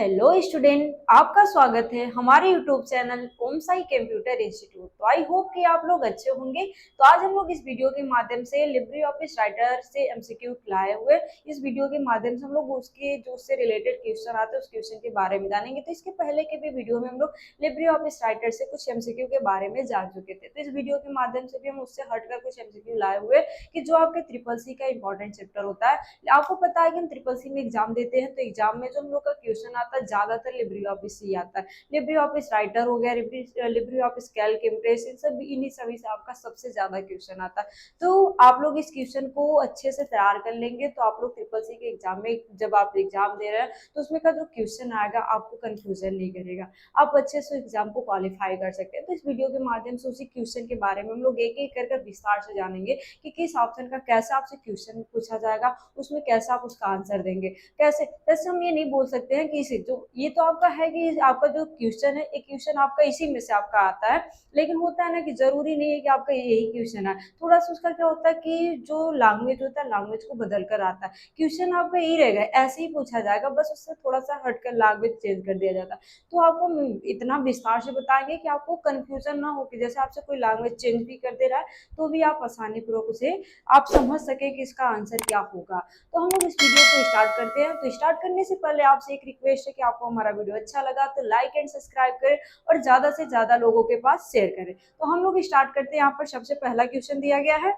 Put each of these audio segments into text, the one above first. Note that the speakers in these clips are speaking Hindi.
हेलो स्टूडेंट, आपका स्वागत है हमारे यूट्यूब चैनल ओम साई कंप्यूटर इंस्टीट्यूट। तो आई होप कि आप लोग अच्छे होंगे। तो आज हम लोग इस वीडियो के माध्यम से लिब्रे ऑफिस राइटर से एमसीक्यू लाए हुए। इस वीडियो के माध्यम से हम लोग उसके जो उससे रिलेटेड क्वेश्चन आते हैं उस क्वेश्चन के बारे में जानेंगे। तो इसके पहले के भी वीडियो में हम लोग लिब्रे ऑफिस राइटर से कुछ एमसीक्यू के बारे में जान चुके थे। तो इस वीडियो के माध्यम से भी हम उससे हटकर कुछ एमसीक्यू लाए हुए कि जो आपके ट्रिपल सी का इंपॉर्टेंट चैप्टर होता है। आपको पता है कि हम ट्रिपल सी में एग्जाम देते हैं, तो एग्जाम में जो हम लोग का क्वेश्चन आता है ज्यादातर लिब्रे ऑफिस से ही आता है। लिब्रे ऑफिस राइटर हो गया, लिब्रे ऑफिस कैल्क, इम्प्रेस, इन सब इन्हीं सभी से आपका सबसे ज्यादा क्वेश्चन आता है। तो आप लोग इस क्वेश्चन को अच्छे से तैयार कर लेंगे तो आप लोग ट्रिपल सी के एग्जाम में जब आप एग्जाम दे रहे हैं तो उसमें का जो क्वेश्चन आएगा आपको कंफ्यूजन नहीं करेगा, आप अच्छे से एग्जाम को क्वालिफाई कर सकते हैं। तो इस वीडियो के माध्यम से उसी क्वेश्चन के बारे में हम लोग एक एक कर विस्तार से जानेंगे कि किस ऑप्शन का कैसे आपसे क्वेश्चन पूछा जाएगा, उसमें कैसे आप उसका आंसर देंगे। कैसे जैसे हम ये नहीं बोल सकते हैं कि इसे जो ये तो आपका है कि आपका जो क्वेश्चन है एक क्वेश्चन आपका इसी में से आपका आता है, लेकिन होता है ना कि जरूरी नहीं है कि आपका यही क्वेश्चन है। थोड़ा सा उसका क्या होता है कि जो लैंग्वेज होता है लैंग्वेज को बदल कर आता है। क्वेश्चन आपका यही रहेगा, ऐसे ही पूछा जाएगा, बस उससे थोड़ा सा हटकर लैंग्वेज चेंज कर दिया जाता है। तो आपको इतना विस्तार से बताएंगे कि आपको कंफ्यूजन ना हो कि जैसे आपसे कोई लैंग्वेज चेंज भी कर दे रहा है तो भी आप आसानी पूर्वक उसे आप समझ सके कि इसका आंसर क्या होगा। तो हम लोग इस वीडियो को स्टार्ट करते हैं। तो स्टार्ट करने से पहले आपसे एक रिक्वेस्ट है कि आपको हमारा वीडियो अच्छा लगा तो लाइक एंड सब्सक्राइब करें और ज्यादा से ज्यादा लोगों के पास शेयर करें। तो हम लोग स्टार्ट करते हैं। यहाँ पर सबसे पहला क्वेश्चन दिया गया है।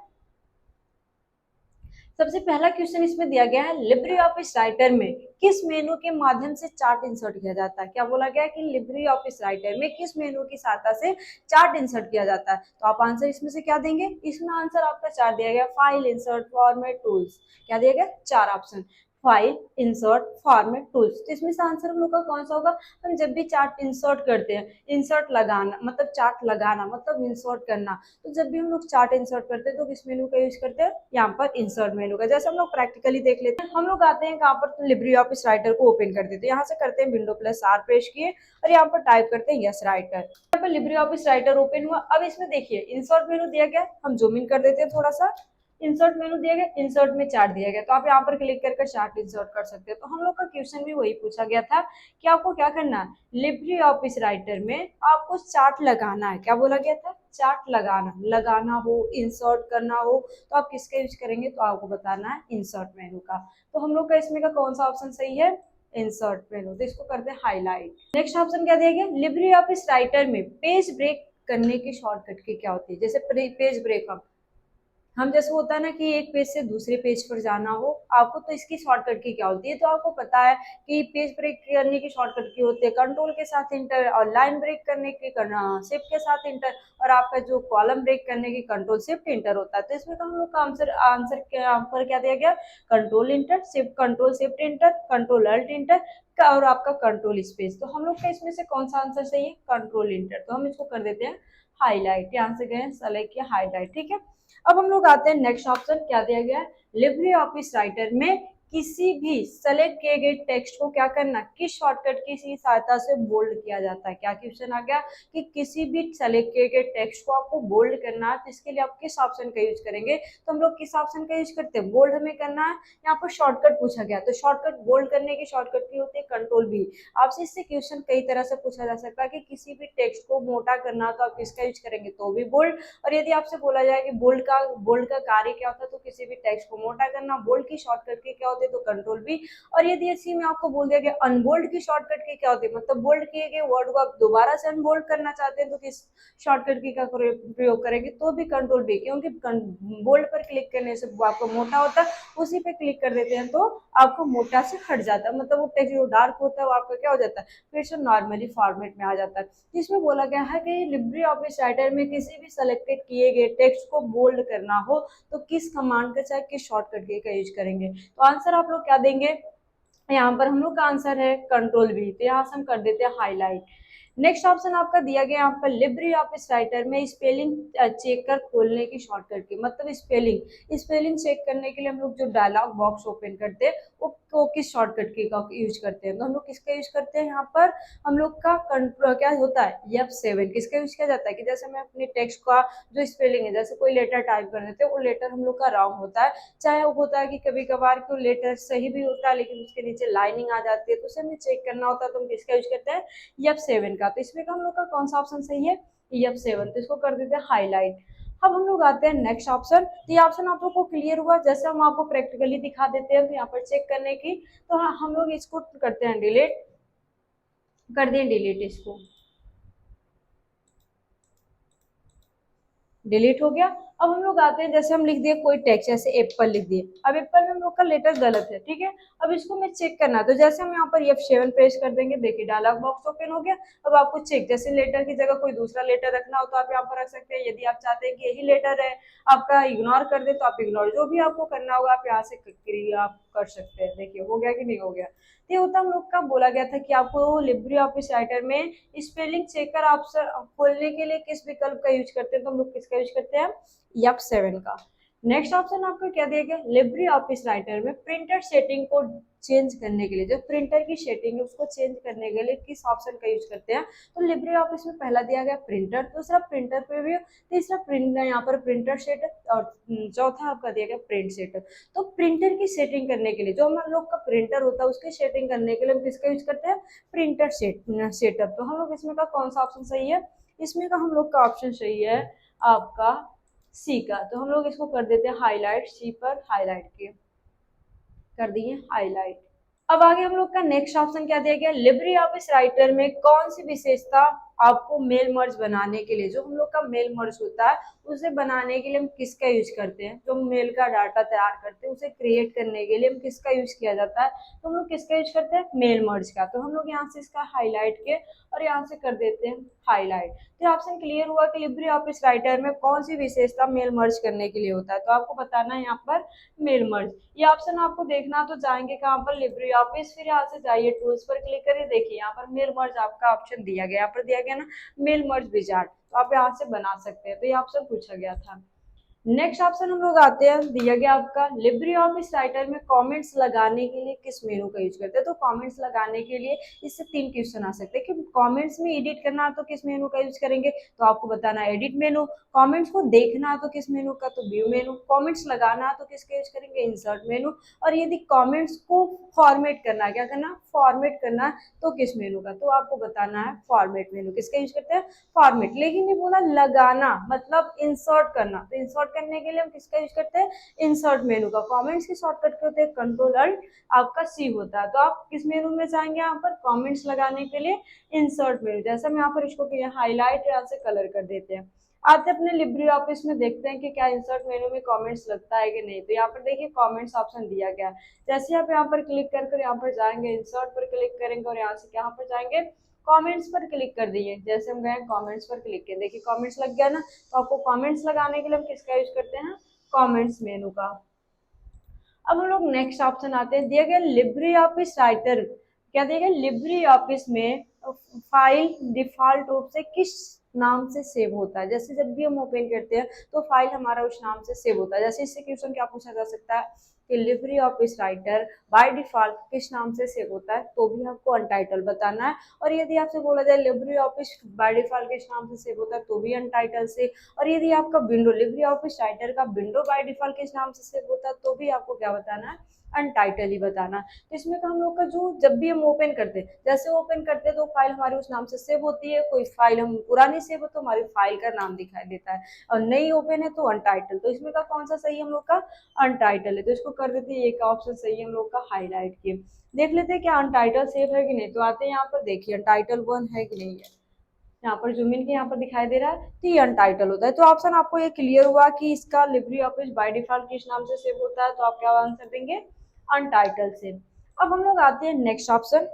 सबसे पहला क्वेश्चन इसमें दिया गया है, लिब्रे ऑफिस राइटर में किस मेनू के माध्यम से चार्ट इंसर्ट किया जाता है। क्या बोला गया है कि लिब्रे ऑफिस राइटर में किस मेनू की सहायता से चार्ट इंसर्ट किया जाता है। तो आप आंसर इसमें से क्या देंगे। इसमें आंसर आपका चार दिया गया, फाइल, इंसर्ट, फॉर्मेट, टूल्स। क्या दिया गया, चार option, file, insert, format, tools. तो इसमें से आंसर हम लोग का कौन सा होगा। हम जब भी चार्ट इंसर्ट करते हैं, इंसर्ट लगाना मतलब चार्ट लगाना मतलब इंसर्ट करना, तो जब भी हम लोग चार्ट इंसर्ट करते हैं तो किस मेनू का यूज करते हैं, यहाँ पर इंसर्ट मेनू का। जैसे हम लोग प्रैक्टिकली देख लेते हैं, हम लोग आते हैं कहाँ पर, तो लिब्रे ऑफिस राइटर को ओपन कर देते हैं। यहाँ से करते हैं विंडो प्लस आर प्रेस किए और यहाँ पर टाइप करते हैं यस राइटर। यहाँ पर लिब्रे ऑफिस राइटर ओपन हुआ। अब इसमें देखिए इंसर्ट मेनू दिया गया, हम जूम इन कर देते हैं थोड़ा सा। इंसर्ट मेनू दिया गया, इंसर्ट में चार्ट दिया गया, तो आप यहाँ पर क्लिक करके चार्ट इंसर्ट कर सकते हैं। तो हम लोग का क्वेश्चन भी वही पूछा गया था कि आपको क्या करना है, लिब्रे ऑफिस राइटर में आपको चार्ट लगाना है। क्या बोला गया था, चार्ट लगाना, लगाना हो, इंसर्ट करना हो, तो आप किसका यूज करेंगे, तो आपको बताना है इंसर्ट मेनू का। तो हम लोग का इसमें का कौन सा ऑप्शन सही है, इंसर्ट मेनू। तो इसको करते हैं हाईलाइट। नेक्स्ट ऑप्शन क्या दिया गया, लिब्रे ऑफिस राइटर में पेज ब्रेक करने की शॉर्टकट की क्या होती है। जैसे पेज ब्रेक हम जैसे होता है ना कि एक पेज से दूसरे पेज पर जाना हो आपको, तो इसकी शॉर्टकट की क्या होती है। तो आपको पता है कि पेज ब्रेक करने की शॉर्टकट की होती है कंट्रोल के साथ इंटर, और लाइन ब्रेक करने की करना शिफ्ट के साथ इंटर, और आपका जो कॉलम ब्रेक करने की कंट्रोल शिफ्ट इंटर होता है। तो इसमें तो हम लोग का आंसर आंसर पर क्या दिया गया, control enter shift, control shift enter, control alt enter और आपका कंट्रोल स्पेस। तो हम लोग का इसमें से कौन सा आंसर सही है, कंट्रोल इंटर। तो हम इसको कर देते हैं हाईलाइट। यहाँ से गए सेलेक्ट किया हाईलाइट, ठीक है। अब हम लोग आते हैं नेक्स्ट ऑप्शन, क्या दिया गया है, लिब्रे ऑफिस राइटर में किसी भी सेलेक्ट किए गए टेक्स्ट को क्या करना, किस शॉर्टकट की सहायता से बोल्ड किया जाता है। क्या क्वेश्चन आ गया कि किसी भी सेलेक्ट किए गए टेक्स्ट को आपको बोल्ड करना है, तो इसके लिए आप किस ऑप्शन का यूज करेंगे। तो हम लोग किस ऑप्शन का यूज करते हैं, बोल्ड में करना है। यहाँ पर शॉर्टकट पूछा गया, तो शॉर्टकट बोल्ड करने की शॉर्टकट की होती है कंट्रोल बी। आपसे इससे क्वेश्चन कई तरह से पूछा जा सकता है कि किसी भी टेक्स्ट को मोटा करना तो आप किसका यूज करेंगे, तो भी बोल्ड। और यदि आपसे बोला जाए कि बोल्ड का कार्य क्या होता है, तो किसी भी टेक्स्ट को मोटा करना, बोल्ड की शॉर्टकट की क्या होती है, तो कंट्रोल बी। और यदि इसी में आपको बोल दिया गया अनबोल्ड की शॉर्टकट की क्या होती है, मतलब बोल्ड किए गए वर्ड को आप दोबारा से अनबोल्ड करना चाहते हैं तो किस शॉर्टकट की का प्रयोग करेंगे, तो भी कंट्रोल बी। क्योंकि बोल्ड पर क्लिक करने से आपको मोटा होता है, उसी पे क्लिक कर देते हैं तो आपको मोटा से हट जाता है, मतलब वो टेक्स्ट जो डार्क होता है वो आपका क्या हो जाता है, फिर से नॉर्मली फॉर्मेट में आ जाता है। जिसमें बोला गया है कि लिब्रे ऑफिस राइटर में किसी भी सेलेक्टेड किए गए टेक्स्ट को बोल्ड करना हो तो किस कमांड का चाहे किस शॉर्टकट की का यूज करेंगे। तो आंसर आप लोग क्या देंगे, यहाँ पर हम लोग का आंसर है कंट्रोल बी। तो यहाँ से हम कर देते हैं हाईलाइट। नेक्स्ट ऑप्शन आपका दिया गया यहाँ पर लिब्रे ऑफिस राइटर में स्पेलिंग चेक कर खोलने की शॉर्टकट की, मतलब स्पेलिंग चेक करने के लिए हम लोग जो डायलॉग बॉक्स ओपन करते हैं वो किस शॉर्टकट की का यूज करते हैं, तो हम लोग किसका यूज करते हैं यहाँ पर, हम लोग का क्या होता है F7 किसका यूज किया जाता है कि जैसे मैं अपने टेक्स्ट का जो स्पेलिंग है, जैसे कोई लेटर टाइप कर देते हैं वो लेटर हम लोग का रॉन्ग होता है, चाहे वो होता है कि कभी कभार को लेटर सही भी होता है लेकिन उसके नीचे लाइनिंग आ जाती है, तो उसे हमें चेक करना होता है, तो हम किसका यूज करते हैं F7 का। तो इसमें का हम लोग का कौन सा ऑप्शन सही है F7, तो इसको कर देते हैं हाईलाइट। अब हम लोग आते हैं नेक्स्ट ऑप्शन, तो ये ऑप्शन आप लोग को क्लियर हुआ, जैसे हम आपको प्रैक्टिकली दिखा देते हैं तो यहाँ पर चेक करने की, तो हाँ हम लोग इसको करते हैं डिलीट, कर दें डिलीट, इसको डिलीट हो गया। अब हम लोग आते हैं, जैसे हम लिख दिए कोई टेक्स्ट, जैसे एप्पल लिख दिए, अब एप्पल में हम लोग का लेटर गलत है, ठीक है, अब इसको मैं चेक करना, तो जैसे हम यहाँ पर F7 प्रेस कर देंगे, देखिए डायलॉग बॉक्स ओपन हो गया। अब आपको चेक, जैसे लेटर की जगह कोई दूसरा लेटर रखना हो तो आप यहाँ पर रख सकते हैं, यदि आप चाहते हैं कि यही लेटर है आपका इग्नोर कर दे तो आप इग्नोर, जो भी आपको करना होगा आप यहाँ से आप कर सकते हैं। देखिए हो गया कि नहीं हो गया, तो ये होता हम लोग का बोला गया था कि आपको लिब्रे ऑफिस राइटर में स्पेलिंग चेकर ऑप्शन खोलने के लिए किस विकल्प का यूज करते हैं, तो हम लोग किसका यूज करते हैं F7 का। नेक्स्ट ऑप्शन आपको क्या दिया गया, लिब्रे ऑफिस राइटर में प्रिंटर सेटिंग को चेंज करने के लिए, जो प्रिंटर की सेटिंग है उसको चेंज करने के लिए किस ऑप्शन का यूज करते हैं, तो लिब्रे ऑफिस में पहला दिया गया प्रिंटर, दूसरा प्रिंटर प्रीव्यू, तीसरा प्रिंटर यहाँ पर प्रिंटर सेट, और चौथा आपका दिया गया प्रिंट सेट। तो प्रिंटर की सेटिंग करने के लिए, जो हम लोग का प्रिंटर होता है उसकी सेटिंग करने के लिए हम किसका यूज करते हैं, प्रिंटर सेटअप। तो हम लोग इसमें का कौन सा ऑप्शन सही है, इसमें का हम लोग का ऑप्शन सही है आपका सी का, तो हम लोग इसको कर देते हैं हाईलाइट, सी पर हाईलाइट के कर दिए हाईलाइट। अब आगे हम लोग का नेक्स्ट ऑप्शन क्या दिया गया, लिब्रे ऑफिस राइटर में कौन सी विशेषता आपको मेल मर्ज बनाने के लिए, जो हम लोग का मेल मर्ज होता है उसे बनाने के लिए हम किसका यूज करते हैं, जो मेल का डाटा तैयार करते हैं उसे क्रिएट करने के लिए हम किसका यूज किया जाता है, तो हम लोग किसका यूज करते हैं मेल मर्ज का। तो हम लोग यहाँ से इसका हाईलाइट के और यहाँ से कर देते हैं हाईलाइट। तो ऑप्शन क्लियर हुआ कि लिब्रे ऑफिस राइटर में कौन सी विशेषता मेल मर्ज करने के लिए होता है, तो आपको बताना है यहाँ पर मेल मर्ज। ये ऑप्शन आपको देखना, तो जाएंगे कहाँ पर लिब्रे ऑफिस, फिर यहाँ से जाइए टूल्स पर क्लिक करिए, देखिए यहाँ पर मेल मर्ज आपका ऑप्शन दिया गया, यहाँ पर दिया गया ना मेल मर्ज विजार्ड, तो आप यहाँ से बना सकते हैं, तो ये ऑप्शन पूछा गया था। नेक्स्ट ऑप्शन हम लोग आते हैं, दिया गया आपका लिब्रे ऑफिस राइटर में कमेंट्स लगाने के लिए किस मेनू का यूज करते हैं, तो कमेंट्स लगाने के लिए इससे 3 क्वेश्चन आ सकते हैं कि कमेंट्स में एडिट करना तो किस मेनू का यूज करेंगे, तो आपको बताना है एडिट मेनू, कमेंट्स को देखना तो किस मेनू का, तो व्यू मेनू, कमेंट्स लगाना तो किसका यूज करेंगे इंसर्ट मेनू, और यदि कमेंट्स को फॉर्मेट करना, क्या करना फॉर्मेट करना, तो किस मेनू का, तो आपको बताना है फॉर्मेट मेनू, किसका यूज करते हैं फॉर्मेट। लेकिन ये बोला लगाना मतलब इंसर्ट करना, तो इंसर्ट करने के लिए हम किसका यूज करते हैं इंसर्ट मेनू का। कमेंट्स की शॉर्टकट के होते हैं कंट्रोल अल्ट आपका सी होता है, तो आप किस मेनू में जाएंगे यहाँ पर कमेंट्स लगाने के लिए इंसर्ट मेनू, जैसे हम यहाँ पर इसको किया हाईलाइट, यहाँ से कलर कर देते हैं। आते अपने लिब्रे ऑफिस में देखते हैं कि क्या इंसर्ट मेनू में कमेंट्स लगता है कि नहीं, तो यहाँ पर देखिए कमेंट्स ऑप्शन दिया गया है, जैसे आप यहाँ पर क्लिक कर यहाँ पर जाएंगे इंसर्ट पर क्लिक करेंगे और यहाँ से यहाँ पर जाएंगे कमेंट्स पर क्लिक कर दिए, जैसे हम गए कमेंट्स पर क्लिक किए, देखिए कमेंट्स लग गया ना, तो आपको कमेंट्स लगाने के लिए हम किसका यूज करते हैं कमेंट्स मेनू का। अब हम लोग नेक्स्ट ऑप्शन आते हैं, दिया गया लिब्रे ऑफिस राइटर, क्या दिया गया लिब्रे ऑफिस में फाइल डिफॉल्ट रूप से किस नाम से सेव होता है, जैसे जब भी हम ओपन करते हैं तो फाइल हमारा उस नाम से सेव होता है, जैसे इससे क्वेश्चन क्या पूछा जा सकता है कि Libre office writer by default किस नाम से सेव होता है, तो भी आपको अनटाइटल बताना है। और यदि आपसे बोला जाए लिब्रे ऑफिस बाय डिफॉल्ट किस नाम से सेव होता है, तो भी अनटाइटल से। और यदि आपका विंडो लिब्रे ऑफिस राइटर का विंडो बाय डिफॉल्ट किस नाम से सेव होता है, तो भी आपको क्या बताना है अनटाइटल ही बताना। तो इसमें का हम लोग का जो जब भी हम ओपन करते हैं, जैसे ओपन करते हैं तो फाइल हमारी उस नाम से सेव होती है, कोई फाइल हम पुरानी सेव हो तो हमारी फाइल का नाम दिखाई देता है, और नई ओपन है तो अनटाइटल, तो इसमें का कौन सा सही हम लोग का अनटाइटल है, तो इसको कर देते हैं एक ऑप्शन सही हम लोग का हाईलाइट किए। देख लेते हैं क्या अनटाइटल सेव है कि नहीं, तो आते हैं यहाँ पर देखिए अनटाइटल 1 है कि नहीं है, यहाँ पर जूम इन के यहाँ पर दिखाई दे रहा है, तो ये अनटाइटल होता है। तो ऑप्शन आपको ये क्लियर हुआ कि इसका लिब्रे ऑफिस बाय डिफॉल्ट किस नाम से सेव होता है, तो आप क्या आंसर देंगे अनटाइटल से। अब हम लोग आते हैं नेक्स्ट ऑप्शन,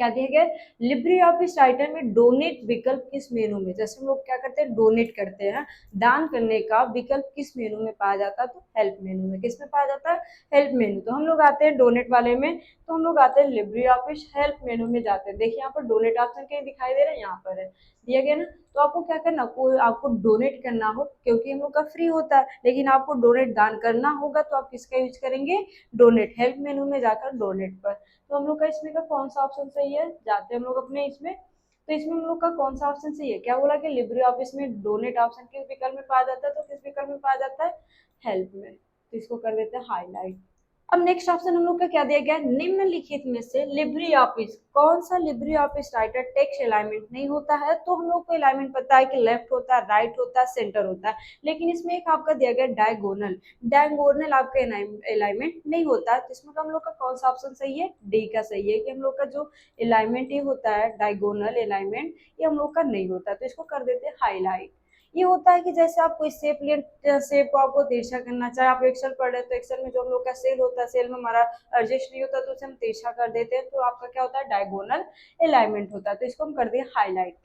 क्या दिया गया लिब्रे ऑफिस राइटर में डोनेट विकल्प किस मेनू में, जैसे हम लोग क्या करते हैं डोनेट करते हैं, दान करने का विकल्प किस मेनू में पाया जाता है, तो हेल्प मेनू में। किस में पाया जाता है, हेल्प मेनू। तो हम लोग आते हैं डोनेट वाले में, तो हम लोग आते हैं लिब्रे ऑफिस हेल्प मेनू में जाते हैं। देखिए यहाँ पर डोनेट ऑप्शन कहीं दिखाई दे रहा है, यहाँ पर है दिया गया ना। तो आपको क्या करना, कोई आपको डोनेट करना हो, क्योंकि हम लोग का फ्री होता है, लेकिन आपको डोनेट दान करना होगा तो आप किसका यूज करेंगे, डोनेट, हेल्प मेनू में जाकर डोनेट पर। तो हम लोग का इसमें का कौन सा ऑप्शन सही है, जाते हैं हम लोग अपने इसमें, तो इसमें हम लोग का कौन सा ऑप्शन सही है, क्या बोला कि लिब्रे ऑफिस में डोनेट ऑप्शन किस विकल्प में पाया जाता है, तो किस विकल्प में पाया जाता है, हेल्प में। तो इसको कर देते हैं हाईलाइट। अब नेक्स्ट ऑप्शन हम लोग का क्या दिया गया है, निम्नलिखित में से लिब्रे ऑफिस, कौन सा Libre office writer text alignment नहीं होता है, तो हम लोग को अलाइनमेंट पता है कि लेफ्ट होता है, राइट होता है, सेंटर होता है, लेकिन इसमें एक आपका दिया गया डायगोनल, डायगोनल आपका अलाइनमेंट नहीं होता है। तो इसमें हम लोग का कौन सा ऑप्शन सही है, डी का सही है, कि हम लोग का जो अलाइनमेंट ये होता है डायगोनल अलाइनमेंट, ये हम लोग का नहीं होता है। तो इसको कर देते हैं हाईलाइट। ये होता है कि जैसे आप कोई शेप लिए, शेप को आपको तिरछा करना चाहे, आप एक्सेल पढ़ रहे हैं तो एक्सेल में जो हम लोग का सेल होता है, सेल में हमारा एडजस्ट नहीं होता तो उसे हम तिरछा कर देते हैं, तो आपका क्या होता है डायगोनल अलाइनमेंट होता है। तो इसको हम कर दिए हाईलाइट।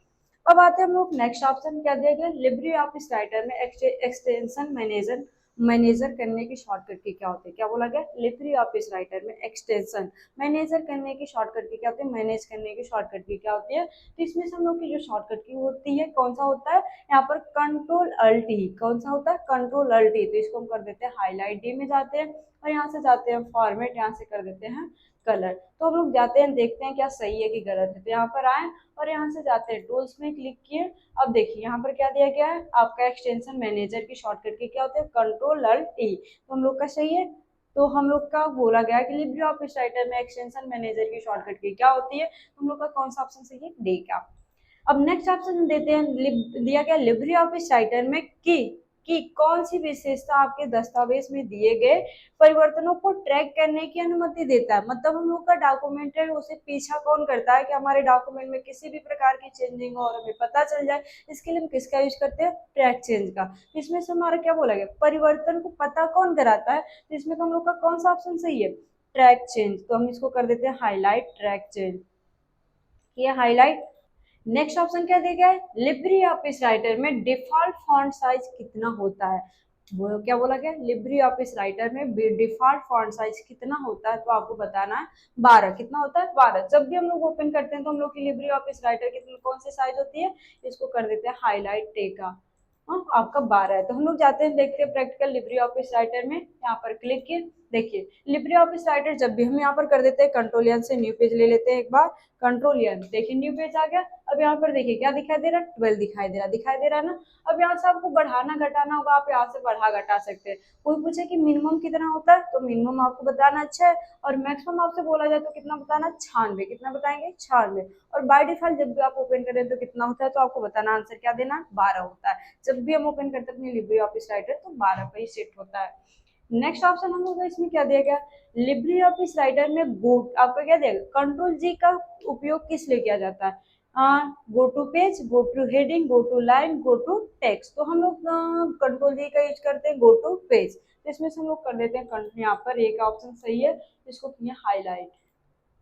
अब आते हैं हम लोग नेक्स्ट ऑप्शन, क्या दिया गया लिब्रे ऑफिस राइटर में एक्सटेंशन मैनेजर, मैनेजर करने की शॉर्टकट की क्या होती है, क्या बोला गया लिब्रे ऑफिस राइटर में एक्सटेंशन मैनेजर करने की शॉर्टकट की क्या होती है, मैनेज करने की शॉर्टकट की क्या होती है। तो इसमें से हम लोग की जो शॉर्टकट की होती है कौन सा होता है, यहाँ पर कंट्रोल अल्ट ई, कौन सा होता है कंट्रोल अल्ट ई। तो इसको हम कर देते हैं हाईलाइट, डी में जाते हैं और यहाँ से जाते हैं फॉर्मेट, यहाँ से कर देते हैं कलर। तो हम लोग जाते हैं देखते हैं क्या सही है कि गलत है, तो यहाँ पर आए और यहाँ से जाते हैं टूल्स में क्लिक किए। अब देखिए यहाँ पर क्या दिया गया है, आपका एक्सटेंशन मैनेजर की शॉर्टकट की क्या होते हैं कंट्रोल अल्ट ई, तो हम लोग का सही है। तो हम लोग का बोला गया कि लिब्रे ऑफिस राइटर में एक्सटेंशन मैनेजर की शॉर्टकट की क्या होती है, हम लोग का कौन सा ऑप्शन सही है, डी का। अब नेक्स्ट ऑप्शन देते हैं, दिया गया लिब्रे ऑफिस राइटर में कि कौन सी विशेषता आपके दस्तावेज में दिए गए परिवर्तनों को ट्रैक करने की अनुमति देता है। मतलब हम लोग का डॉक्यूमेंट है उसे पीछा कौन करता है कि हमारे डॉक्यूमेंट में किसी भी प्रकार की चेंजिंग हो और हमें पता चल जाए, इसके लिए हम किसका यूज करते हैं, ट्रैक चेंज का। इसमें से हमारा क्या बोला गया, परिवर्तन को पता कौन कराता है, तो इसमें हम लोग का कौन सा ऑप्शन सही है, ट्रैक चेंज। तो हम इसको कर देते हैं हाईलाइट, ट्रैक चेंज, ये हाईलाइट। नेक्स्ट ऑप्शन क्या दिया गया है, लिब्रे ऑफिस राइटर में डिफॉल्ट फॉन्ट साइज कितना होता है, वो क्या बोला गया लिब्रे ऑफिस राइटर में डिफॉल्ट फॉन्ट साइज कितना होता है, तो आपको बताना है 12। कितना होता है 12। जब भी हम लोग ओपन करते हैं तो हम लोग की लिब्रे ऑफिस राइटर कितनी कौन सी साइज होती है, इसको कर देते हैं हाईलाइट टेका, हाँ आपका 12 है। तो हम लोग जाते हैं देखते हैं प्रैक्टिकल लिब्रे ऑफिस राइटर में, यहाँ पर क्लिक किए। देखिए लिब्रे ऑफिस राइटर जब भी हम यहाँ पर कर देते हैं कंट्रोल एन से न्यू पेज ले लेते हैं एक बार, कंट्रोल एन, देखिए न्यू पेज आ गया। अब यहाँ पर देखिए क्या दिखाई दे रहा है, 12 दिखाई दे रहा है ना। अब यहाँ से आपको बढ़ाना घटाना होगा, आप यहाँ से बढ़ा घटा सकते हैं। कोई पूछे कि मिनिमम कितना होता है, तो मिनिमम आपको बताना अच्छा है, और मैक्सिमम आपसे बोला जाए तो कितना बताना, 96। कितना बताएंगे, 96। और बाय डिफॉल्ट जब भी आप ओपन करें तो कितना होता है, तो आपको बताना आंसर क्या देना, 12 होता है। जब भी हम ओपन करते हैं अपनी लिब्रे ऑफिस राइटर तो 12 पर ही सेट होता है। नेक्स्ट ऑप्शन हम लोग इसमें क्या दिया गया, लिब्रे ऑफिस राइटर में गो, आपका क्या दिया कंट्रोल जी का उपयोग किस लिए किया जाता है, go to page, go to heading, go to line, go to text. तो हम लोग कंट्रोल जी का यूज करते हैं गो टू पेज। तो इसमें से हम लोग कर देते हैं यहाँ पर एक ऑप्शन सही है, इसको किया हाईलाइट।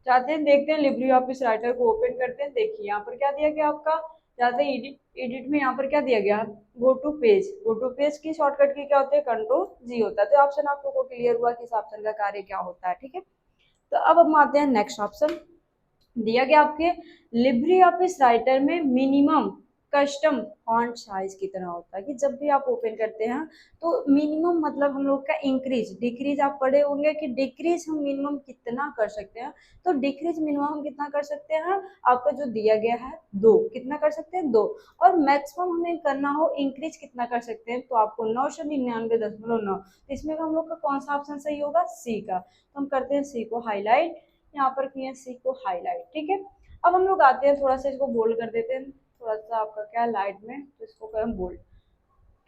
चाहते हैं देखते हैं लिब्रे ऑफिस राइटर को ओपन करते हैं। देखिए यहाँ पर क्या दिया गया आपका, जाते हैं एडिट, एडिट में यहाँ पर क्या दिया गया, go to page. Go to page की शॉर्टकट की क्या होती है, कंट्रोल जी होता है। तो ऑप्शन आप लोगों को क्लियर हुआ कि इस ऑप्शन का कार्य क्या होता है, ठीक है। तो अब हम आते हैं नेक्स्ट ऑप्शन, दिया गया आपके लिब्रे ऑफिस राइटर में मिनिमम कस्टम फॉन्ट साइज कितना होता है, कि जब भी आप ओपन करते हैं तो मिनिमम मतलब हम लोग का इंक्रीज डिक्रीज आप पढ़े होंगे कि डिक्रीज हम मिनिमम कितना कर सकते हैं। तो डिक्रीज मिनिमम हम कितना कर सकते हैं, आपका जो दिया गया है 2, कितना कर सकते हैं 2। और मैक्सिमम हमें करना हो इंक्रीज कितना कर सकते हैं, तो आपको 999.9। इसमें हम लोग का कौन सा ऑप्शन सही होगा, सी का। तो हम करते हैं सी को हाईलाइट, यहाँ पर किए सी को हाईलाइट, ठीक है। अब हम लोग आते हैं थोड़ा सा इसको बोल्ड कर देते हैं, थोड़ा सा आपका क्या लाइट में, तो इसको करें बोल्ड,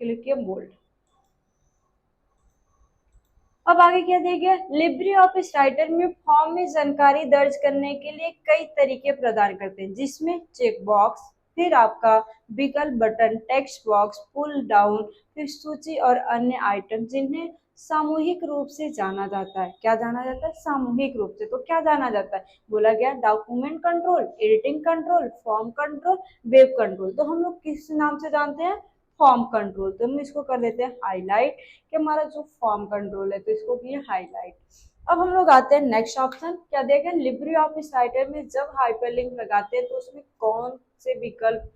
क्लिक किया बोल्ड। अब आगे क्या दिया गया, लिब्रे ऑफिस राइटर में फॉर्म में जानकारी दर्ज करने के लिए कई तरीके प्रदान करते हैं, जिसमें चेक बॉक्स, फिर आपका विकल्प button, text box, pull down, फिर सूची और अन्य आइटम जिन्हें सामूहिक रूप से जाना जाता है। क्या जाना जाता है? सामूहिक रूप से। तो क्या जाना जाता है? बोला गया document control, editing control, form control, web control. तो हम लोग किस नाम से जानते हैं? Form control. तो हम इसको कर देते हैं हाईलाइट कि हमारा जो फॉर्म कंट्रोल है, तो इसको किए हाईलाइट। अब हम लोग आते हैं नेक्स्ट ऑप्शन। क्या दिया गया? लिब्रे ऑफिस राइटर में जब हाइपरलिंक लगाते हैं तो उसमें कौन से विकल्प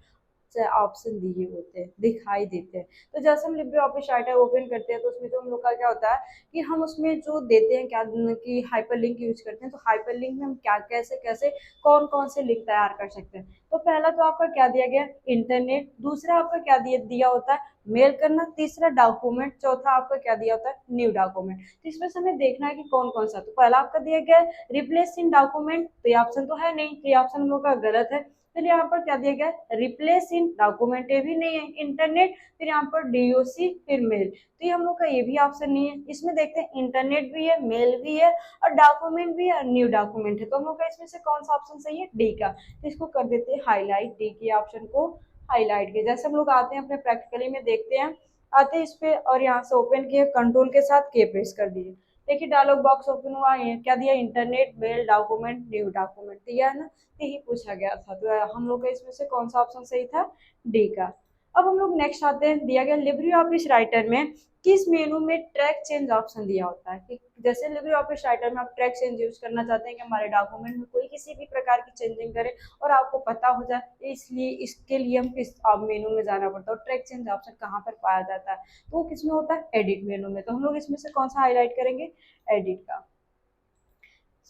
ऑप्शन दिए होते हैं, दिखाई देते हैं। तो जैसे हम लिब्रे ऑफिस राइटर ओपन करते हैं तो उसमें जो हम लोग का क्या होता है कि हम उसमें जो देते हैं क्या कि हाइपरलिंक यूज करते हैं। तो हाइपरलिंक में हम क्या कैसे कैसे कौन कौन से लिंक तैयार कर सकते हैं। तो पहला तो आपका क्या दिया गया? इंटरनेट। दूसरा आपका क्या दिया होता है? मेल करना। तीसरा डॉक्यूमेंट। चौथा आपका क्या दिया होता है? New document. तो इसमें से हमें देखना है कि कौन कौन सा। तो पहला आपका दिया गया है रिप्लेस इन डॉक्यूमेंट। तो ये ऑप्शन तो है नहीं, तो ये ऑप्शन हम लोग का गलत है। फिर यहाँ पर क्या दिया गया है? रिप्लेस इन डॉक्यूमेंट, ये भी नहीं है। इंटरनेट, फिर यहाँ पर डीओसी, फिर मेल। तो ये हम लोग का ये भी ऑप्शन नहीं है। इसमें देखते हैं इंटरनेट भी है, मेल भी है और डॉक्यूमेंट भी है और न्यू डॉक्यूमेंट है। तो हम लोग का इसमें से कौन सा ऑप्शन सही है? डी का। तो इसको कर देते हैं हाईलाइट, डी के ऑप्शन को हाईलाइट के। जैसे हम लोग आते हैं अपने प्रैक्टिकली में देखते हैं, आते हैं इस पे और यहाँ से ओपन किए, कंट्रोल के साथ के प्रेस कर दिए। देखिए डायलॉग बॉक्स ओपन हुआ है। क्या दिया? Internet, mail, document, new document दिया है ना। यही पूछा गया था। तो हम लोग का इसमें से कौन सा ऑप्शन सही था? डी का। अब हम लोग नेक्स्ट आते हैं, दिया गया लिब्रे ऑफिस राइटर में किस मेनू में ट्रैक चेंज ऑप्शन दिया होता है। कि जैसे लिब्रे ऑफिस राइटर में आप ट्रैक चेंज यूज करना चाहते हैं कि हमारे डॉक्यूमेंट में कोई किसी भी प्रकार की चेंजिंग करे और आपको पता हो जाए, इसलिए इसके लिए हम किस मेनू में जाना पड़ता है। और ट्रैक चेंज ऑप्शन कहाँ पर पाया जाता है? तो वो किसमें होता है? एडिट मेनू में। तो हम लोग इसमें से कौन सा हाईलाइट करेंगे? एडिट का।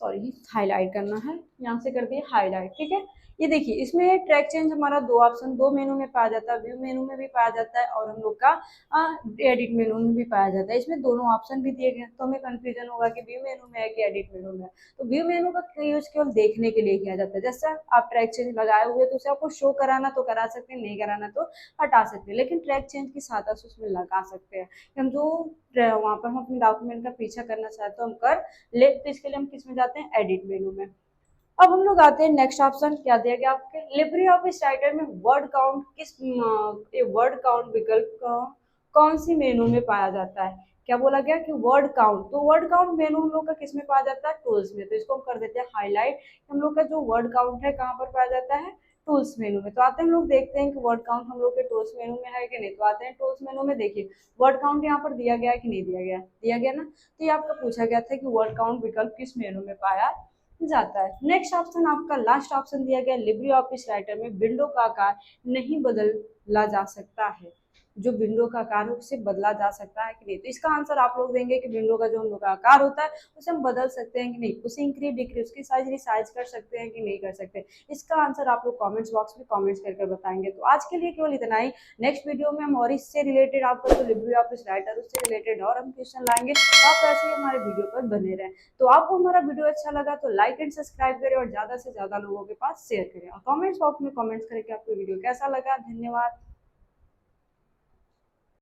सॉरी, हाईलाइट करना है, यहाँ से कर दिए हाईलाइट। ठीक है, ये देखिए इसमें ट्रैक चेंज हमारा दो ऑप्शन, दो मेनू में पाया जाता है, व्यू मेनू में भी पाया जाता है और हम लोग का एडिट मेनू में भी पाया जाता है। इसमें दोनों ऑप्शन भी दिए गए, तो हमें कंफ्यूजन होगा कि व्यू मेनू में है कि एडिट मेनू में है। तो व्यू मेनू का यूज केवल देखने के लिए किया जाता है। जैसे आप ट्रैक चेंज लगाए हुए तो उसे आपको शो कराना तो करा सकते हैं, नहीं कराना तो हटा सकते हैं। लेकिन ट्रैक चेंज की सहायता से उसमें लगा सकते हैं। हम जो वहां पर हम अपने डॉक्यूमेंट का पीछा करना चाहते हैं हम कर ले, तो इसके लिए हम किस में जाते हैं? एडिट मेनू में। अब हम लोग आते हैं नेक्स्ट ऑप्शन। क्या दिया गया आपके? लिब्रे ऑफिस राइटर में वर्ड काउंट वर्ड काउंट विकल्प कौन सी मेनू में पाया जाता है? क्या बोला गया कि वर्ड काउंट। तो वर्ड काउंट मेनू हम लोग का किस में पाया जाता है? टूल्स में। तो इसको हम कर देते हैं हाईलाइट। हम लोग का जो वर्ड काउंट है कहाँ पर पाया जाता है? टूल्स मेनू में। तो आते हैं हम लोग देखते हैं कि वर्ड काउंट हम लोग के टूल्स मेनू में है कि नहीं। तो आते हैं टूल्स मेनू में, देखिए वर्ड काउंट यहाँ पर दिया गया है कि नहीं दिया गया? दिया गया ना। तो ये आपका पूछा गया था कि वर्ड काउंट विकल्प किस मेनू में पाया जाता है। नेक्स्ट ऑप्शन आपका लास्ट ऑप्शन दिया गया, लिब्रे ऑफिस राइटर में विंडो का आकार नहीं बदला जा सकता है। जो विंडो का आकार है उसे बदला जा सकता है कि नहीं। तो इसका आंसर आप लोग देंगे कि विंडो का जो हम लोग का आकार होता है उसे हम बदल सकते हैं कि नहीं, उसे इंक्रीज डिक्रीज, उसकी साइज रिसाइज कर सकते हैं कि नहीं कर सकते। इसका आंसर आप लोग कमेंट्स बॉक्स में कमेंट्स करके बताएंगे। तो आज के लिए केवल इतना ही। नेक्स्ट वीडियो में हम और इससे रिलेटेड आपका जो लिब्रे ऑफिस राइटर उससे रिलेटेड और हम क्वेश्चन लाएंगे। तो आप ऐसे ही हमारे वीडियो पर बने रहें। तो आपको हमारा वीडियो अच्छा लगा तो लाइक एंड सब्सक्राइब करें और ज्यादा से ज्यादा लोगों के पास शेयर करें और कमेंट्स बॉक्स में कमेंट्स करें कि आपको वीडियो कैसा लगा। धन्यवाद।